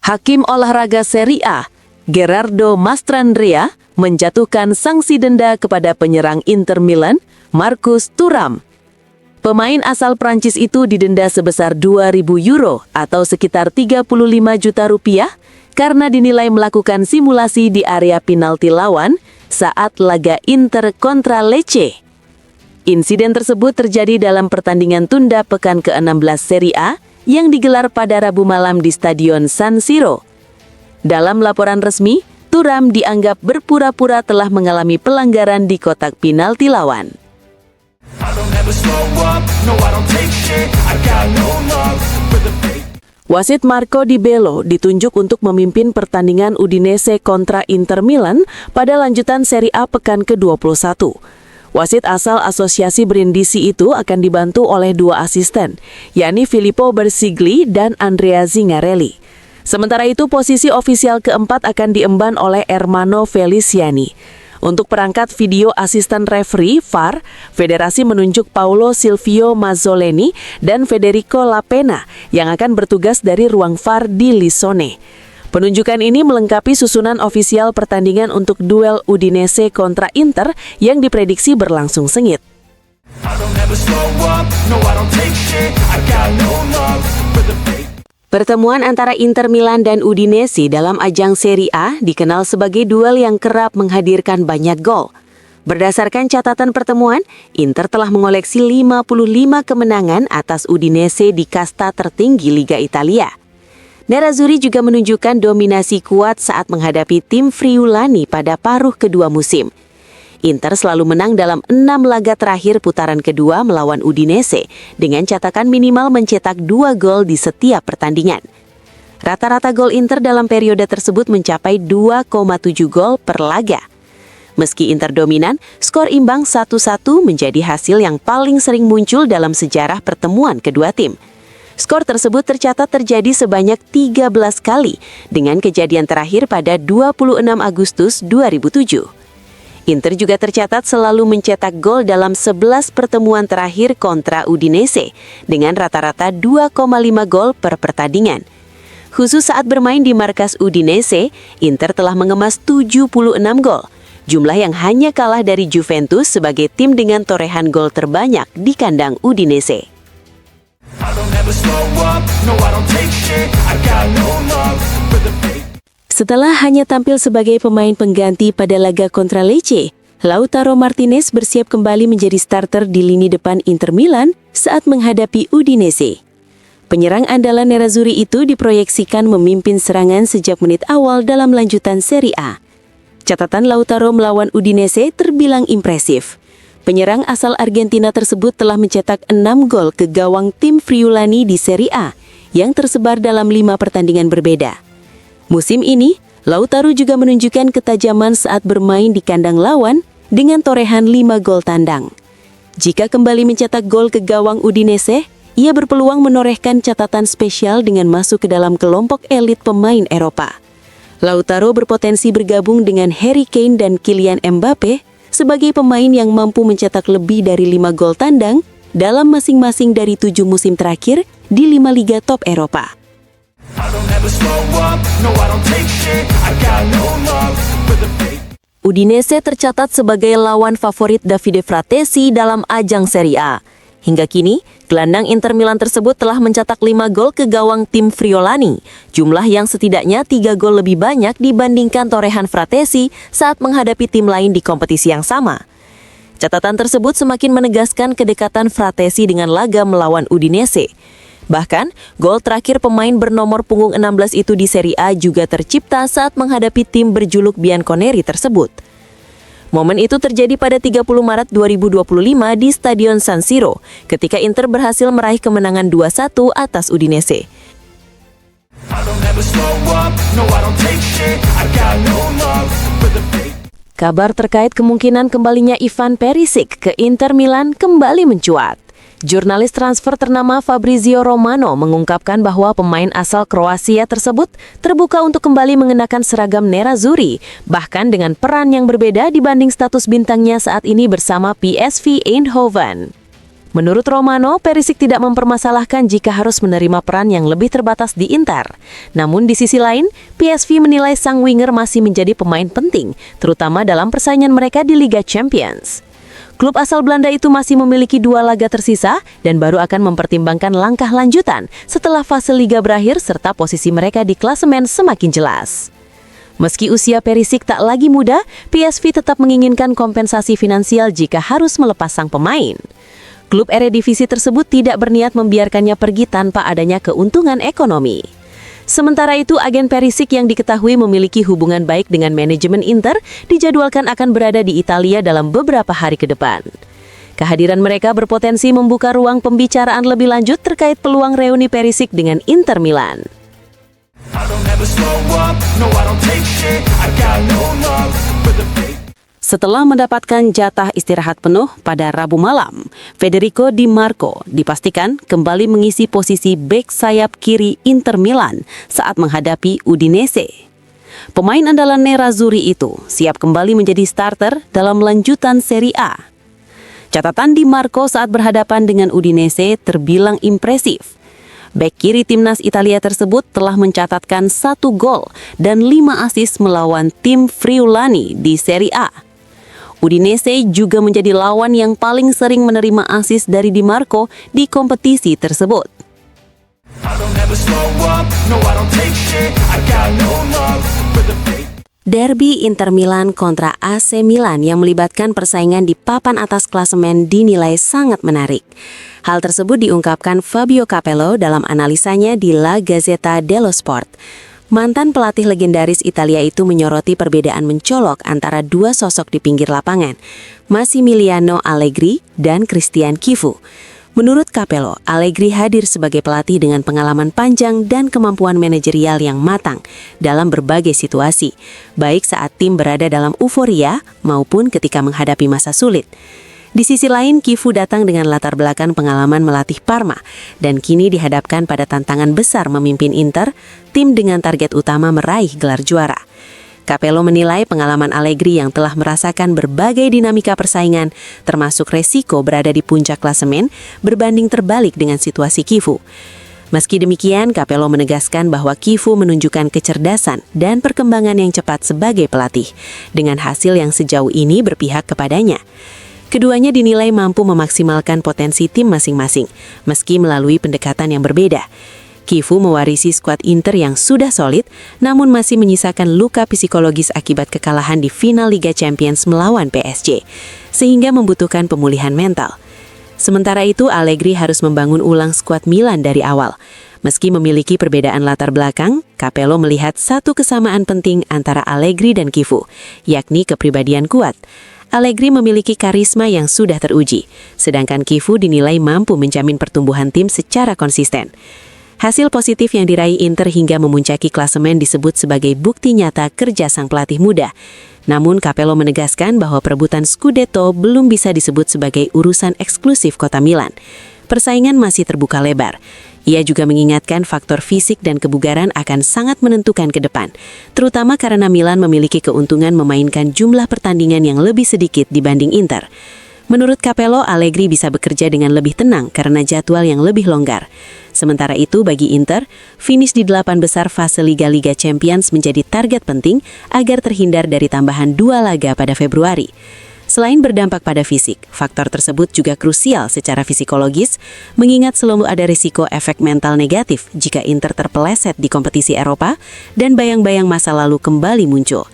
Hakim olahraga Serie A, Gerardo Mastrandrea, menjatuhkan sanksi denda kepada penyerang Inter Milan, Marcus Thuram. Pemain asal Prancis itu didenda sebesar 2.000 euro atau sekitar 35 juta rupiah karena dinilai melakukan simulasi di area penalti lawan saat laga Inter kontra Lecce. Insiden tersebut terjadi dalam pertandingan tunda pekan ke-16 Serie A yang digelar pada Rabu malam di Stadion San Siro. Dalam laporan resmi, Thuram dianggap berpura-pura telah mengalami pelanggaran di kotak penalti lawan. Wasit Marco Di Bello ditunjuk untuk memimpin pertandingan Udinese kontra Inter Milan pada lanjutan Serie A pekan ke-21. Wasit asal Asosiasi Brindisi itu akan dibantu oleh dua asisten, yakni Filippo Bersigli dan Andrea Zingarelli. Sementara itu, posisi ofisial keempat akan diemban oleh Ermanno Feliciani. Untuk perangkat video asisten referee (VAR), Federasi menunjuk Paulo Silvio Mazzoleni dan Federico Lapena yang akan bertugas dari ruang VAR di Lissone. Penunjukan ini melengkapi susunan ofisial pertandingan untuk duel Udinese kontra Inter yang diprediksi berlangsung sengit. Pertemuan antara Inter Milan dan Udinese dalam ajang Serie A dikenal sebagai duel yang kerap menghadirkan banyak gol. Berdasarkan catatan pertemuan, Inter telah mengoleksi 55 kemenangan atas Udinese di kasta tertinggi Liga Italia. Nerazzurri juga menunjukkan dominasi kuat saat menghadapi tim Friulani pada paruh kedua musim. Inter selalu menang dalam 6 laga terakhir putaran kedua melawan Udinese dengan catatan minimal mencetak 2 gol di setiap pertandingan. Rata-rata gol Inter dalam periode tersebut mencapai 2,7 gol per laga. Meski Inter dominan, skor imbang 1-1 menjadi hasil yang paling sering muncul dalam sejarah pertemuan kedua tim. Skor tersebut tercatat terjadi sebanyak 13 kali dengan kejadian terakhir pada 26 Agustus 2007. Inter juga tercatat selalu mencetak gol dalam 11 pertemuan terakhir kontra Udinese dengan rata-rata 2,5 gol per pertandingan. Khusus saat bermain di markas Udinese, Inter telah mengemas 76 gol, jumlah yang hanya kalah dari Juventus sebagai tim dengan torehan gol terbanyak di kandang Udinese. Setelah hanya tampil sebagai pemain pengganti pada laga kontra Lecce, Lautaro Martinez bersiap kembali menjadi starter di lini depan Inter Milan saat menghadapi Udinese. Penyerang andalan Nerazzurri itu diproyeksikan memimpin serangan sejak menit awal dalam lanjutan Serie A. Catatan Lautaro melawan Udinese terbilang impresif. Penyerang asal Argentina tersebut telah mencetak 6 gol ke gawang tim Friulani di Serie A yang tersebar dalam 5 pertandingan berbeda. Musim ini, Lautaro juga menunjukkan ketajaman saat bermain di kandang lawan dengan torehan 5 gol tandang. Jika kembali mencetak gol ke gawang Udinese, ia berpeluang menorehkan catatan spesial dengan masuk ke dalam kelompok elit pemain Eropa. Lautaro berpotensi bergabung dengan Harry Kane dan Kylian Mbappe sebagai pemain yang mampu mencetak lebih dari 5 gol tandang dalam masing-masing dari 7 musim terakhir di 5 liga top Eropa. Udinese tercatat sebagai lawan favorit Davide Fratesi dalam ajang Serie A. Hingga kini, gelandang Inter Milan tersebut telah mencetak 5 gol ke gawang tim Friulani, jumlah yang setidaknya 3 gol lebih banyak dibandingkan torehan Fratesi saat menghadapi tim lain di kompetisi yang sama. Catatan tersebut semakin menegaskan kedekatan Fratesi dengan laga melawan Udinese. Bahkan, gol terakhir pemain bernomor punggung 16 itu di Serie A juga tercipta saat menghadapi tim berjuluk Bianconeri tersebut. Momen itu terjadi pada 30 Maret 2025 di Stadion San Siro, ketika Inter berhasil meraih kemenangan 2-1 atas Udinese. Kabar terkait kemungkinan kembalinya Ivan Perisic ke Inter Milan kembali mencuat. Jurnalis transfer ternama Fabrizio Romano mengungkapkan bahwa pemain asal Kroasia tersebut terbuka untuk kembali mengenakan seragam Nerazzurri, bahkan dengan peran yang berbeda dibanding status bintangnya saat ini bersama PSV Eindhoven. Menurut Romano, Perisic tidak mempermasalahkan jika harus menerima peran yang lebih terbatas di Inter. Namun di sisi lain, PSV menilai sang winger masih menjadi pemain penting, terutama dalam persaingan mereka di Liga Champions. Klub asal Belanda itu masih memiliki 2 laga tersisa dan baru akan mempertimbangkan langkah lanjutan setelah fase Liga berakhir serta posisi mereka di klasemen semakin jelas. Meski usia Perisic tak lagi muda, PSV tetap menginginkan kompensasi finansial jika harus melepas sang pemain. Klub Eredivisie tersebut tidak berniat membiarkannya pergi tanpa adanya keuntungan ekonomi. Sementara itu, agen Perisic yang diketahui memiliki hubungan baik dengan manajemen Inter dijadwalkan akan berada di Italia dalam beberapa hari ke depan. Kehadiran mereka berpotensi membuka ruang pembicaraan lebih lanjut terkait peluang reuni Perisic dengan Inter Milan. Setelah mendapatkan jatah istirahat penuh pada Rabu malam, Federico Di Marco dipastikan kembali mengisi posisi bek sayap kiri Inter Milan saat menghadapi Udinese. Pemain andalan Nerazzurri itu siap kembali menjadi starter dalam lanjutan Serie A. Catatan Di Marco saat berhadapan dengan Udinese terbilang impresif. Bek kiri timnas Italia tersebut telah mencatatkan 1 gol dan 5 assist melawan tim Friulani di Serie A. Udinese juga menjadi lawan yang paling sering menerima assist dari Di Marco di kompetisi tersebut. Derby Inter Milan kontra AC Milan yang melibatkan persaingan di papan atas klasemen dinilai sangat menarik. Hal tersebut diungkapkan Fabio Capello dalam analisanya di La Gazzetta dello Sport. Mantan pelatih legendaris Italia itu menyoroti perbedaan mencolok antara 2 sosok di pinggir lapangan, Massimiliano Allegri dan Christian Chivu. Menurut Capello, Allegri hadir sebagai pelatih dengan pengalaman panjang dan kemampuan manajerial yang matang dalam berbagai situasi, baik saat tim berada dalam euforia maupun ketika menghadapi masa sulit. Di sisi lain, Chivu datang dengan latar belakang pengalaman melatih Parma dan kini dihadapkan pada tantangan besar memimpin Inter, tim dengan target utama meraih gelar juara. Capello menilai pengalaman Allegri yang telah merasakan berbagai dinamika persaingan, termasuk resiko berada di puncak klasemen, berbanding terbalik dengan situasi Chivu. Meski demikian, Capello menegaskan bahwa Chivu menunjukkan kecerdasan dan perkembangan yang cepat sebagai pelatih, dengan hasil yang sejauh ini berpihak kepadanya. Keduanya dinilai mampu memaksimalkan potensi tim masing-masing, meski melalui pendekatan yang berbeda. Chivu mewarisi skuad Inter yang sudah solid, namun masih menyisakan luka psikologis akibat kekalahan di final Liga Champions melawan PSG, sehingga membutuhkan pemulihan mental. Sementara itu, Allegri harus membangun ulang skuad Milan dari awal. Meski memiliki perbedaan latar belakang, Capello melihat satu kesamaan penting antara Allegri dan Chivu, yakni kepribadian kuat. Allegri memiliki karisma yang sudah teruji, sedangkan Chivu dinilai mampu menjamin pertumbuhan tim secara konsisten. Hasil positif yang diraih Inter hingga memuncaki klasemen disebut sebagai bukti nyata kerja sang pelatih muda. Namun Capello menegaskan bahwa perebutan Scudetto belum bisa disebut sebagai urusan eksklusif kota Milan. Persaingan masih terbuka lebar. Ia juga mengingatkan faktor fisik dan kebugaran akan sangat menentukan ke depan, terutama karena Milan memiliki keuntungan memainkan jumlah pertandingan yang lebih sedikit dibanding Inter. Menurut Capello, Allegri bisa bekerja dengan lebih tenang karena jadwal yang lebih longgar. Sementara itu, bagi Inter, finish di 8 besar fase Liga Champions menjadi target penting agar terhindar dari tambahan 2 laga pada Februari. Selain berdampak pada fisik, faktor tersebut juga krusial secara psikologis, mengingat selalu ada risiko efek mental negatif jika Inter terpeleset di kompetisi Eropa dan bayang-bayang masa lalu kembali muncul.